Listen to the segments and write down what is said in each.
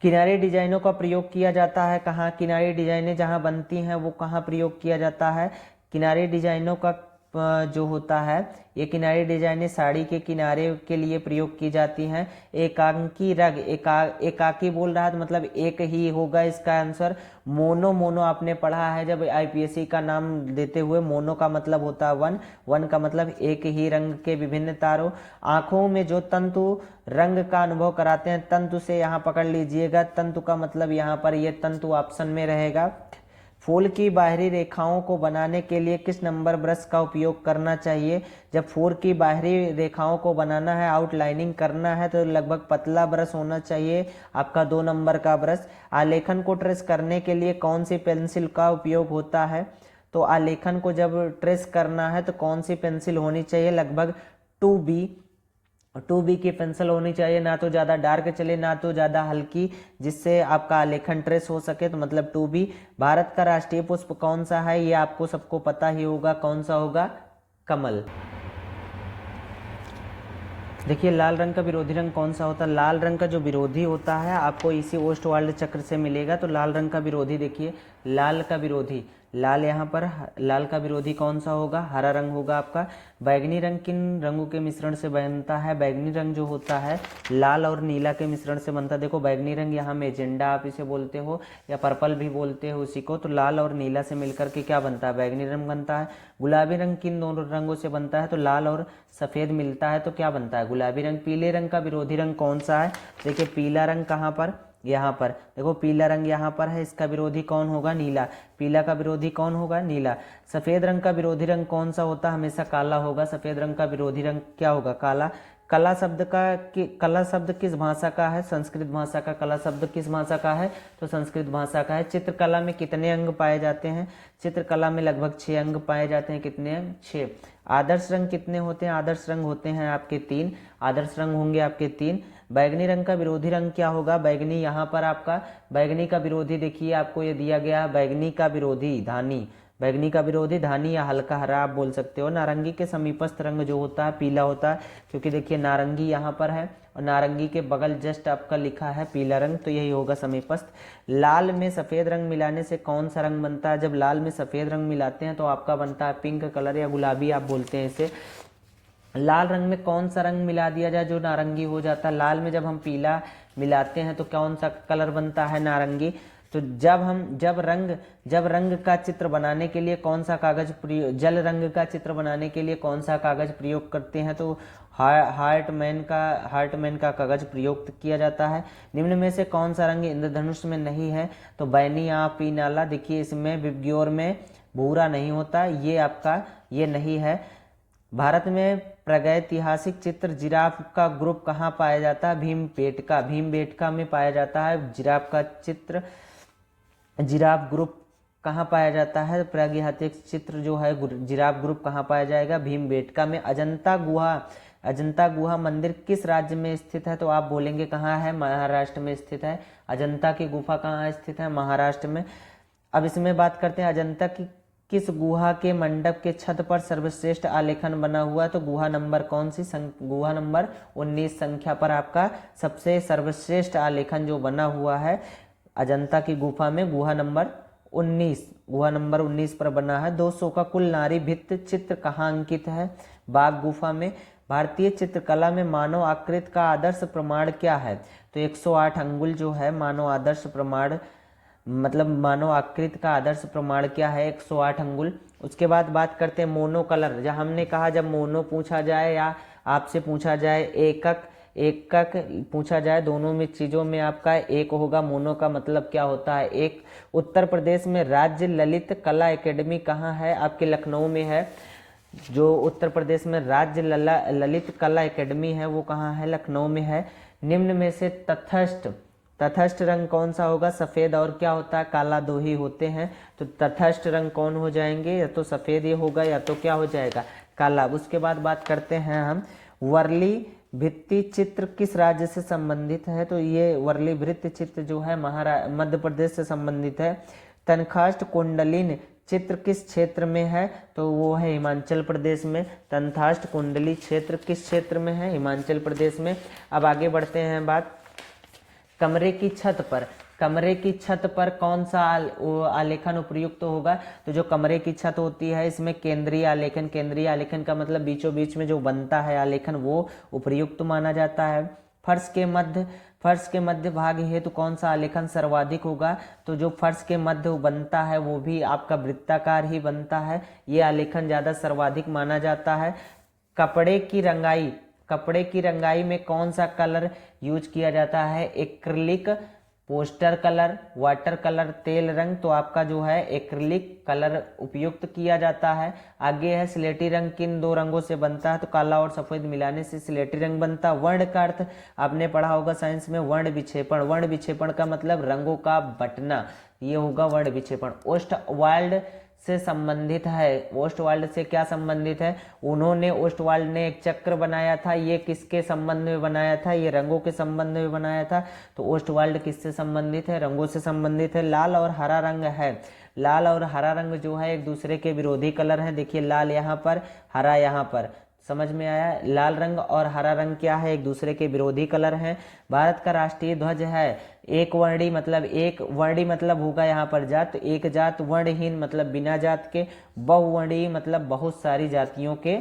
किनारी डिजाइनों का प्रयोग किया जाता है कहाँ? किनारी डिजाइनें जहाँ बनती हैं वो कहाँ प्रयोग किया जाता है? किनारी डिजाइनों का जो होता है, ये किनारी डिजाइनें साड़ी के किनारे के लिए प्रयोग की जाती हैं। एकांकी रंग, एकाकी बोल रहा है तो मतलब एक ही होगा इसका आंसर। मोनो, मोनो आपने पढ़ा है जब आईपीएससी का नाम देते हुए, मोनो का मतलब होता है वन, वन का मतलब एक ही रंग के विभिन्न तारों। आंखों में जो तंतु रंग का अनुभव कराते हैं, तंतु से यहाँ पकड़ लीजिएगा, तंतु का मतलब यहाँ पर ये तंतु ऑप्शन में रहेगा। फूल की बाहरी रेखाओं को बनाने के लिए किस नंबर ब्रश का उपयोग करना चाहिए? जब फूल की बाहरी रेखाओं को बनाना है, आउटलाइनिंग करना है, तो लगभग पतला ब्रश होना चाहिए आपका 2 नंबर का ब्रश। आलेखन को ट्रेस करने के लिए कौन सी पेंसिल का उपयोग होता है? तो आलेखन को जब ट्रेस करना है तो कौन सी पेंसिल होनी चाहिए? लगभग 2B की पेंसिल होनी चाहिए, ना तो ज़्यादा डार्क चले ना तो ज़्यादा हल्की, जिससे आपका आलेखन ट्रेस हो सके, तो मतलब 2B। भारत का राष्ट्रीय पुष्प कौन सा है? ये आपको सबको पता ही होगा, कौन सा होगा? कमल। देखिए लाल रंग का विरोधी रंग कौन सा होता है? लाल रंग का जो विरोधी होता है आपको इसी ओस्टवाल्ड चक्र से मिलेगा। तो लाल रंग का विरोधी देखिए, लाल का विरोधी, लाल यहाँ पर, लाल का विरोधी कौन सा होगा? हरा रंग होगा आपका। बैगनी रंग किन रंगों के मिश्रण से बनता है? बैगनी रंग जो होता है लाल और नीला के मिश्रण से बनता है। देखो बैगनी रंग यहाँ मेजेंडा आप इसे बोलते हो या पर्पल भी बोलते हो उसी को। तो लाल और नीला से मिलकर के क्या बनता है? बैगनी रंग बनता है। गुलाबी रंग किन दोनों रंगों से बनता है? तो लाल और सफ़ेद मिलता है तो क्या बनता है? गुलाबी रंग। पीले रंग का विरोधी रंग कौन सा है? देखिए पीला रंग कहाँ पर? यहाँ पर देखो पीला रंग यहाँ पर है, इसका विरोधी कौन होगा? नीला। पीला का विरोधी कौन होगा? नीला। सफेद रंग का विरोधी रंग कौन सा होता है? हमेशा काला होगा। सफेद रंग का विरोधी रंग क्या होगा? काला। कला शब्द कला शब्द किस भाषा का है? संस्कृत भाषा का। कला शब्द किस भाषा का है? तो संस्कृत भाषा का है। चित्रकला में कितने अंग पाए जाते हैं? चित्रकला में लगभग 6 अंग पाए जाते हैं। कितने अंग? 6। आदर्श रंग कितने होते हैं? आदर्श रंग होते हैं आपके 3। आदर्श रंग होंगे आपके 3। बैगनी रंग का विरोधी रंग क्या होगा? बैगनी यहाँ पर आपका, बैगनी का विरोधी देखिए आपको ये दिया गया, बैगनी का विरोधी धानी। बैगनी का विरोधी धानी या हल्का हरा आप बोल सकते हो। नारंगी के समीपस्थ रंग जो होता है पीला होता है, क्योंकि देखिए नारंगी यहाँ पर है और नारंगी के बगल जस्ट आपका लिखा है पीला रंग, तो यही होगा समीपस्थ। लाल में सफ़ेद रंग मिलाने से कौन सा रंग बनता है? जब लाल में सफ़ेद रंग मिलाते हैं तो आपका बनता है पिंक कलर या गुलाबी आप बोलते हैं इसे। लाल रंग में कौन सा रंग मिला दिया जाए जो नारंगी हो जाता है? लाल में जब हम पीला मिलाते हैं तो कौन सा कलर बनता है? नारंगी। तो जब रंग का चित्र बनाने के लिए कौन सा कागज प्रयोग, जल रंग का चित्र बनाने के लिए कौन सा कागज प्रयोग करते हैं? तो हार्टमैन का कागज प्रयोग किया जाता है। निम्न में से कौन सा रंग इंद्रधनुष में नहीं है? तो बैनी या पीनाला। देखिए इसमें विबग्योर में भूरा नहीं होता, ये आपका ये नहीं है। भारत में प्रागैतिहासिक चित्र जिराफ का ग्रुप कहाँ पाया जाता है? भीमबेटका। भीमबेटका में पाया जाता है जिराफ का चित्र। जिराफ ग्रुप कहाँ पाया जाता है? प्रागैतिहासिक चित्र जो है जिराफ ग्रुप कहाँ पाया जाएगा? भीमबेटका में। अजंता गुहा मंदिर किस राज्य में स्थित है? तो आप बोलेंगे कहाँ है? महाराष्ट्र में स्थित है। अजंता की गुफा कहाँ स्थित है? महाराष्ट्र में। अब इसमें बात करते हैं अजंता की किस गुहा के मंडप के छत पर सर्वश्रेष्ठ आलेखन बना हुआ है? तो गुहा नंबर कौन सी? गुहा नंबर 19 संख्या पर आपका सबसे सर्वश्रेष्ठ आलेखन जो बना हुआ है अजंता की गुफा में, गुहा नंबर 19 पर बना है। 200 का कुल नारी भित्त चित्र कहाँ अंकित है? बाघ गुफा में। भारतीय चित्रकला में मानव आकृति का आदर्श प्रमाण क्या है? तो 108 अंगुल जो है मानव आदर्श प्रमाण, मतलब मानव आकृति का आदर्श प्रमाण क्या है? 108 अंगुल। उसके बाद बात करते हैं मोनो कलर। जब हमने कहा जब मोनो पूछा जाए या आपसे पूछा जाए एकक पूछा जाए, दोनों में चीज़ों में आपका एक होगा। मोनो का मतलब क्या होता है? एक। उत्तर प्रदेश में राज्य ललित कला एकेडमी कहाँ है? आपके लखनऊ में है। जो उत्तर प्रदेश में राज्य ललित कला एकेडमी है वो कहाँ है? लखनऊ में है। निम्न में से तटस्थ रंग कौन सा होगा? सफ़ेद और क्या होता है? काला, दो ही होते हैं। तो तटस्थ रंग कौन हो जाएंगे? या तो सफ़ेद ये होगा या तो क्या हो जाएगा? काला। उसके बाद बात करते हैं हम वर्ली भित्ति चित्र किस राज्य से संबंधित है? तो ये वर्ली भित्ति चित्र जो है मध्य प्रदेश से संबंधित है। तनखास्ट कुंडलिन चित्र किस क्षेत्र में है? तो वो है हिमाचल प्रदेश में। तनखास्ट कुंडली क्षेत्र किस क्षेत्र में है? हिमाचल प्रदेश में। अब आगे बढ़ते हैं बात कमरे की छत पर, कमरे की छत पर कौन सा आलेखन उपयुक्त होगा? तो जो कमरे की छत होती है इसमें केंद्रीय आलेखन, केंद्रीय आलेखन का मतलब बीचों बीच में जो बनता है आलेखन वो उपयुक्त माना जाता है। फर्श के मध्य भाग हेतु कौन सा आलेखन सर्वाधिक होगा? तो जो फर्श के मध्य बनता है वो भी आपका वृत्ताकार ही बनता है, ये आलेखन ज़्यादा सर्वाधिक माना जाता है। कपड़े की रंगाई, कपड़े की रंगाई में कौन सा कलर यूज किया जाता है? Acrylic, poster colour, water colour, तेल रंग। तो आपका जो है एक्रिलिक कलर उपयुक्त किया जाता है। आगे है स्लेटी रंग किन दो रंगों से बनता है? तो काला और सफेद मिलाने से स्लेटी रंग बनता है। वर्ण का अर्थ आपने पढ़ा होगा साइंस में, वर्ण विक्षेपण। वर्ण विक्षेपण का मतलब रंगों का बटना, ये होगा वर्ण विक्षेपण। ओस्टवाल्ड से संबंधित है, ओस्टवाल्ड से क्या संबंधित है? उन्होंने, ओस्टवाल्ड ने एक चक्र बनाया था, ये किसके संबंध में बनाया था? ये रंगों के संबंध में बनाया था। तो ओस्टवाल्ड किससे संबंधित है? रंगों से संबंधित है। लाल और हरा रंग है, लाल और हरा रंग जो है एक दूसरे के विरोधी कलर हैं। देखिए लाल यहाँ पर, हरा यहाँ पर, समझ में आया? लाल रंग और हरा रंग क्या है? एक दूसरे के विरोधी कलर हैं। भारत का राष्ट्रीय ध्वज है एक वर्णी, मतलब एक वर्णी मतलब होगा यहाँ पर जात, एक जात, वर्णहीन मतलब बिना जात के, बहुवर्णीय मतलब बहुत सारी जातियों के।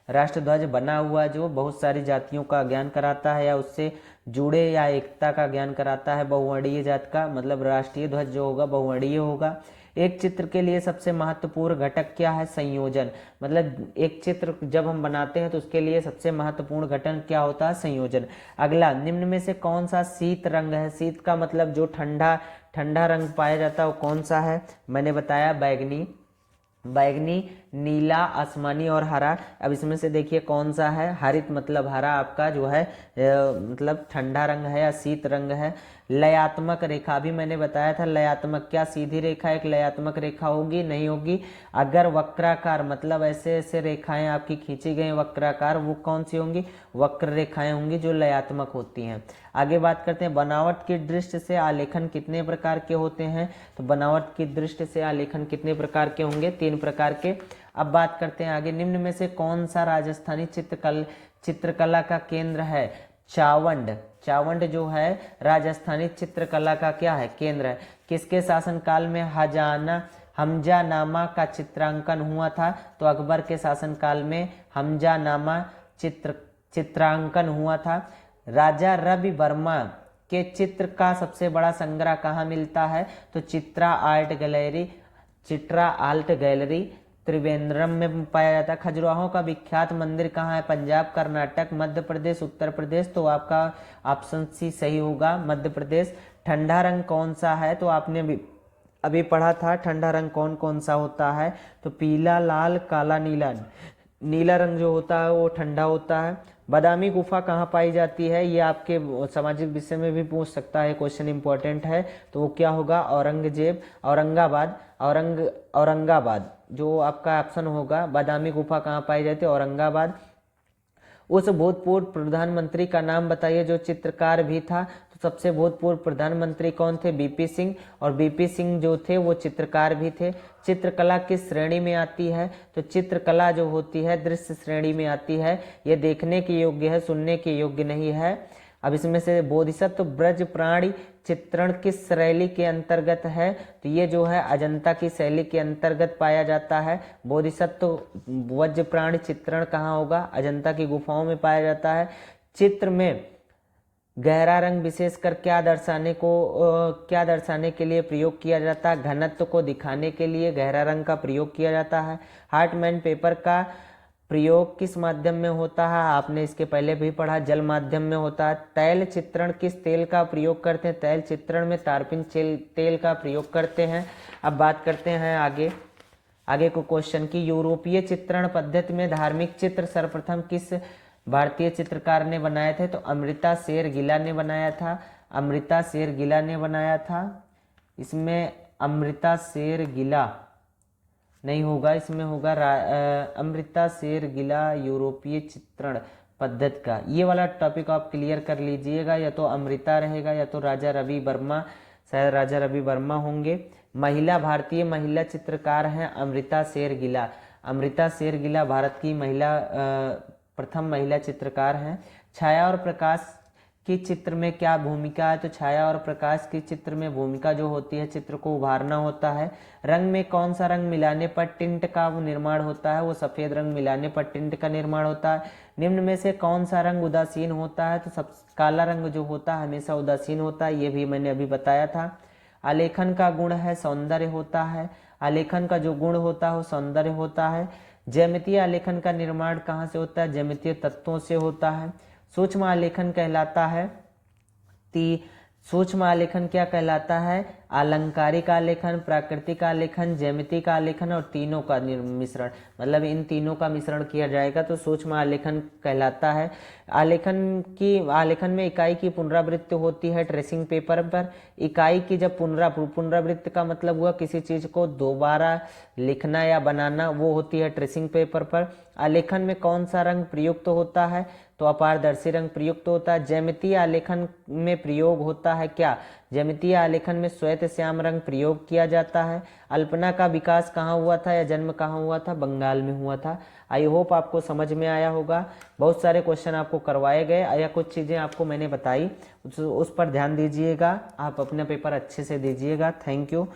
राष्ट्र ध्वज बना हुआ जो बहुत सारी जातियों का ज्ञान कराता है या उससे जुड़े या एकता का ज्ञान कराता है। बहुवर्णीय जात का मतलब राष्ट्रीय ध्वज जो होगा बहुवर्णीय होगा। एक चित्र के लिए सबसे महत्वपूर्ण घटक क्या है? संयोजन। मतलब एक चित्र जब हम बनाते हैं तो उसके लिए सबसे महत्वपूर्ण घटक क्या होता है? संयोजन। अगला, निम्न में से कौन सा शीत रंग है? शीत का मतलब जो ठंडा ठंडा रंग पाया जाता है वो कौन सा है? मैंने बताया बैगनी, बैगनी, नीला, आसमानी और हरा। अब इसमें से देखिए कौन सा है? हरित मतलब हरा आपका जो है मतलब ठंडा रंग है या शीत रंग है। लयात्मक रेखा, अभी मैंने बताया था लयात्मक, क्या सीधी रेखा एक लयात्मक रेखा होगी? नहीं होगी। अगर वक्राकार मतलब ऐसे ऐसे रेखाएं आपकी खींची गई वक्राकार, वो कौन सी होंगी? वक्र रेखाएं होंगी जो लयात्मक होती हैं। आगे बात करते हैं, बनावट की दृष्टि से आलेखन कितने प्रकार के होते हैं? तो बनावट की दृष्टि से आलेखन कितने प्रकार के होंगे? 3 प्रकार के। अब बात करते हैं आगे, निम्न में से कौन सा राजस्थानी चित्रकला का केंद्र है? चावंड, चावंड जो है राजस्थानी चित्रकला का क्या है? केंद्र है। किसके शासनकाल में हमजानामा का चित्रांकन हुआ था? तो अकबर के शासनकाल में हमजानामा चित्रांकन हुआ था। राजा रवि वर्मा के चित्र का सबसे बड़ा संग्रह कहाँ मिलता है? तो चित्रा आर्ट गैलरी त्रिवेंद्रम में पाया जाता है। खजुराहो का विख्यात मंदिर कहाँ है? पंजाब, कर्नाटक, मध्य प्रदेश, उत्तर प्रदेश। तो आपका ऑप्शन सी सही होगा, मध्य प्रदेश। ठंडा रंग कौन सा है? तो आपने अभी पढ़ा था ठंडा रंग कौन कौन सा होता है? तो पीला, लाल, काला, नीला। नीला रंग जो होता है वो ठंडा होता है। बादामी गुफा कहाँ पाई जाती है? ये आपके सामाजिक विषय में भी पूछ सकता है, क्वेश्चन इंपॉर्टेंट है। तो वो क्या होगा? औरंगाबाद जो आपका ऑप्शन होगा। बादामी गुफा कहाँ पाई जाती है? औरंगाबाद। उस भूतपूर्व प्रधानमंत्री का नाम बताइए जो चित्रकार भी था। तो सबसे भूतपूर्व प्रधानमंत्री कौन थे? बीपी सिंह। और बीपी सिंह जो थे वो चित्रकार भी थे। चित्रकला किस श्रेणी में आती है? तो चित्रकला जो होती है दृश्य श्रेणी में आती है। ये देखने के योग्य है, सुनने के योग्य नहीं है। अब इसमें से बोधिसत्व ब्रज प्राणी चित्रण किस शैली के अंतर्गत है? तो ये जो है अजंता की शैली के अंतर्गत पाया जाता है। बोधिसत्व वज्र प्राणी चित्रण कहाँ होगा? अजंता की गुफाओं में पाया जाता है। चित्र में गहरा रंग विशेषकर क्या दर्शाने के लिए प्रयोग किया जाता है? घनत्व को दिखाने के लिए गहरा रंग का प्रयोग किया जाता है। हार्टमैन पेपर का प्रयोग किस माध्यम में होता है? आपने इसके पहले भी पढ़ा, जल माध्यम में होता है। तैल चित्रण किस तेल का प्रयोग करते हैं? तैल चित्रण में तारपीन तेल का प्रयोग करते हैं। अब बात करते हैं आगे को क्वेश्चन की, यूरोपीय चित्रण पद्धति में धार्मिक चित्र सर्वप्रथम किस भारतीय चित्रकार ने बनाए थे? तो अमृता शेरगिल ने बनाया था। अमृता शेरगिल ने बनाया था। इसमें अमृता शेरगिल नहीं होगा, इसमें होगा अमृता शेरगिल यूरोपीय चित्रण पद्धति का। ये वाला टॉपिक आप क्लियर कर लीजिएगा, या तो अमृता रहेगा या तो राजा रवि वर्मा, शायद राजा रवि वर्मा होंगे। भारतीय महिला चित्रकार हैं अमृता शेरगिल। अमृता शेरगिल भारत की प्रथम महिला चित्रकार हैं। छाया और प्रकाश कि चित्र में क्या भूमिका है, तो छाया और प्रकाश की चित्र में भूमिका जो होती है, चित्र को उभारना होता है। रंग में कौन सा रंग मिलाने पर टिंट का वो निर्माण होता है, वो सफ़ेद रंग मिलाने पर टिंट का निर्माण होता है। निम्न में से कौन सा रंग उदासीन होता है, तो सब काला रंग जो होता है हमेशा उदासीन होता है, ये भी मैंने अभी बताया था। आलेखन का गुण है सौंदर्य होता है, आलेखन का जो गुण होता है वो सौंदर्य होता है। ज्यामितीय आलेखन का निर्माण कहाँ से होता है, ज्यामितीय तत्वों से होता है। सूक्ष्म आलेखन कहलाता है सूक्ष्म आलेखन क्या कहलाता है, अलंकारिक आलेखन, प्राकृतिक आलेखन, ज्यामितिक आलेखन और तीनों का मिश्रण, मतलब इन तीनों का मिश्रण किया जाएगा तो सूक्ष्म आलेखन कहलाता है। आलेखन में इकाई की पुनरावृत्ति होती है ट्रेसिंग पेपर पर। इकाई की जब पुनरावृत्ति का मतलब हुआ किसी चीज को दोबारा लिखना या बनाना, वो होती है ट्रेसिंग पेपर पर। आलेखन में कौन सा रंग प्रयुक्त होता है, तो अपारदर्शी रंग प्रयुक्त होता है। ज्यामितीय आलेखन में प्रयोग होता है क्या, ज्यामितीय आलेखन में श्वेत श्याम रंग प्रयोग किया जाता है। अल्पना का विकास कहाँ हुआ था या जन्म कहाँ हुआ था, बंगाल में हुआ था। आई होप आपको समझ में आया होगा। बहुत सारे क्वेश्चन आपको करवाए गए या कुछ चीज़ें आपको मैंने बताई, उस पर ध्यान दीजिएगा, आप अपना पेपर अच्छे से दीजिएगा। Thank you.